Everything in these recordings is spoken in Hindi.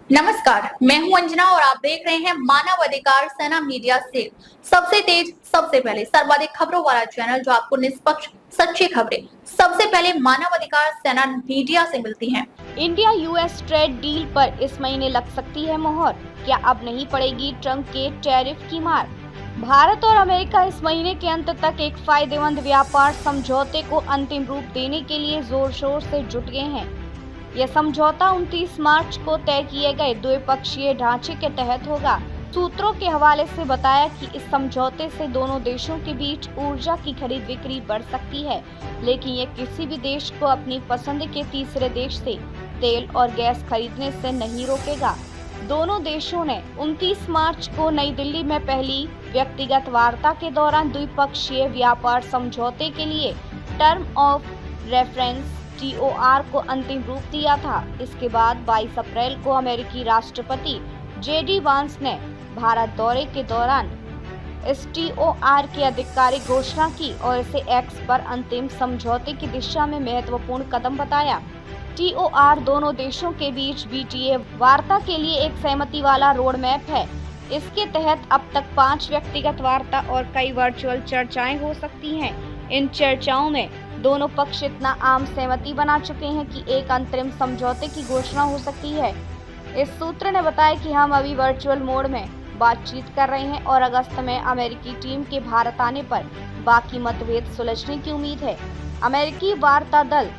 नमस्कार, मैं हूं अंजना और आप देख रहे हैं मानव अधिकार सेना मीडिया से सबसे तेज, सबसे पहले सर्वाधिक खबरों वाला चैनल जो आपको निष्पक्ष सच्ची खबरें सबसे पहले मानव अधिकार सेना मीडिया से मिलती हैं। इंडिया यूएस ट्रेड डील पर इस महीने लग सकती है मोहर। क्या अब नहीं पड़ेगी ट्रंप के टैरिफ की मार? भारत और अमेरिका इस महीने के अंत तक एक फायदेमंद व्यापार समझौते को अंतिम रूप देने के लिए जोर शोर से जुट गए हैं। यह समझौता 29 मार्च को तय किए गए द्विपक्षीय ढांचे के तहत होगा। सूत्रों के हवाले से बताया कि इस समझौते से दोनों देशों के बीच ऊर्जा की खरीद बिक्री बढ़ सकती है, लेकिन यह किसी भी देश को अपनी पसंद के तीसरे देश से तेल और गैस खरीदने से नहीं रोकेगा। दोनों देशों ने 29 मार्च को नई दिल्ली में पहली व्यक्तिगत वार्ता के दौरान द्विपक्षीय व्यापार समझौते के लिए टर्म ऑफ रेफरेंस TOR को अंतिम रूप दिया था। इसके बाद 22 अप्रैल को अमेरिकी राष्ट्रपति JD वांस ने भारत दौरे के दौरान इस TOR की आधिकारिक घोषणा की और इसे एक्स पर अंतिम समझौते की दिशा में महत्वपूर्ण कदम बताया। TOR दोनों देशों के बीच BTA वार्ता के लिए एक सहमति वाला रोड मैप है। इसके तहत अब तक 5 व्यक्तिगत वार्ता और कई वर्चुअल चर्चाएं हो सकती हैं। इन चर्चाओं में दोनों पक्ष इतना आम सहमति बना चुके हैं कि एक अंतरिम समझौते की घोषणा हो सकती है। इस सूत्र ने बताया कि हम अभी वर्चुअल मोड में बातचीत कर रहे हैं और अगस्त में अमेरिकी टीम के भारत आने पर बाकी मतभेद सुलझने की उम्मीद है। अमेरिकी वार्ता दल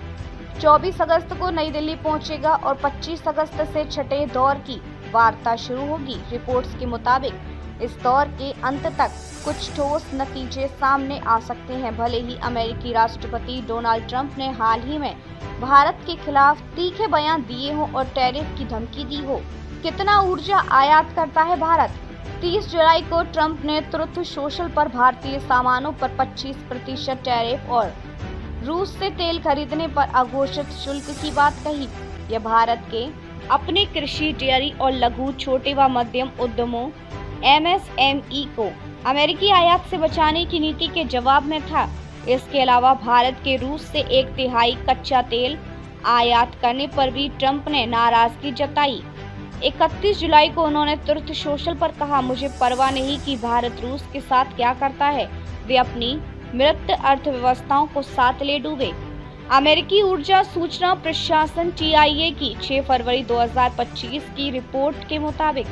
24 अगस्त को नई दिल्ली पहुंचेगा और 25 अगस्त से छठे दौर की वार्ता शुरू होगी। रिपोर्ट्स के मुताबिक इस दौर के अंत तक कुछ ठोस नतीजे सामने आ सकते हैं। भले ही अमेरिकी राष्ट्रपति डोनाल्ड ट्रंप ने हाल ही में भारत के खिलाफ तीखे बयान दिए हों और टैरिफ की धमकी दी हो। कितना ऊर्जा आयात करता है भारत? 30 जुलाई को ट्रंप ने ट्रुथ सोशल पर भारतीय सामानों पर 25% टैरिफ और रूस से तेल खरीदने पर अघोषित शुल्क की बात कही। यह भारत के अपने कृषि, डेयरी और लघु, छोटे व मध्यम उद्यमों MSME को अमेरिकी आयात से बचाने की नीति के जवाब में था। इसके अलावा भारत के रूस से 1/3 कच्चा तेल आयात करने पर भी ट्रंप ने नाराजगी जताई। 31 जुलाई को उन्होंने ट्रुथ सोशल पर कहा, मुझे परवाह नहीं कि भारत रूस के साथ क्या करता है, वे अपनी मृत अर्थव्यवस्थाओं को साथ ले डूबे। अमेरिकी ऊर्जा सूचना प्रशासन TIA की 6 फरवरी 2025 की रिपोर्ट के मुताबिक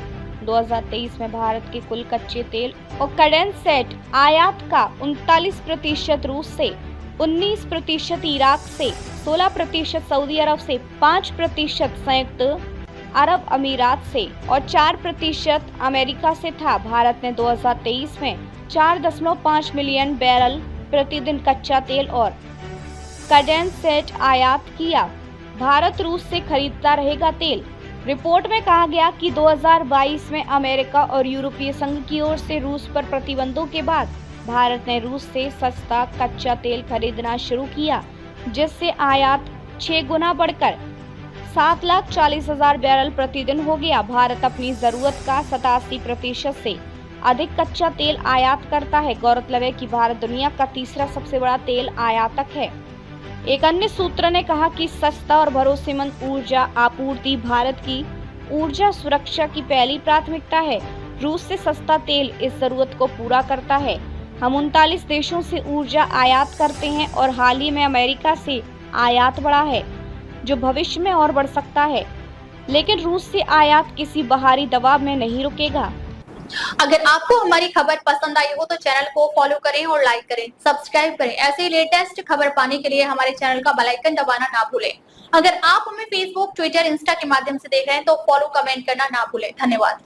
2023 में भारत के कुल कच्चे तेल और कंडेंसेट आयात का 39% रूस से, 19% इराक से, 16% सऊदी अरब से, 5% संयुक्त अरब अमीरात से और 4% अमेरिका से था। भारत ने 2023 में 4.5 मिलियन बैरल प्रतिदिन कच्चा तेल और कंडेंसेट आयात किया। भारत रूस से खरीदता रहेगा तेल। रिपोर्ट में कहा गया कि 2022 में अमेरिका और यूरोपीय संघ की ओर से रूस पर प्रतिबंधों के बाद भारत ने रूस से सस्ता कच्चा तेल खरीदना शुरू किया, जिससे आयात 6 गुना बढ़कर 7,40,000 बैरल प्रतिदिन हो गया। भारत अपनी जरूरत का 87% से अधिक कच्चा तेल आयात करता है। गौरतलब है कि भारत दुनिया का तीसरा सबसे बड़ा तेल आयातक है। एक अन्य सूत्र ने कहा कि सस्ता और भरोसेमंद ऊर्जा आपूर्ति भारत की ऊर्जा सुरक्षा की पहली प्राथमिकता है। रूस से सस्ता तेल इस जरूरत को पूरा करता है। हम 39 देशों से ऊर्जा आयात करते हैं और हाल ही में अमेरिका से आयात बढ़ा है, जो भविष्य में और बढ़ सकता है। लेकिन रूस से आयात किसी बाहरी दबाव में नहीं रुकेगा। अगर आपको हमारी खबर पसंद आई हो तो चैनल को फॉलो करें और लाइक करें, सब्सक्राइब करें। ऐसे ही लेटेस्ट खबर पाने के लिए हमारे चैनल का बेल आइकन दबाना ना भूलें। अगर आप हमें फेसबुक, ट्विटर, इंस्टा के माध्यम से देख रहे हैं तो फॉलो, कमेंट करना ना भूलें। धन्यवाद।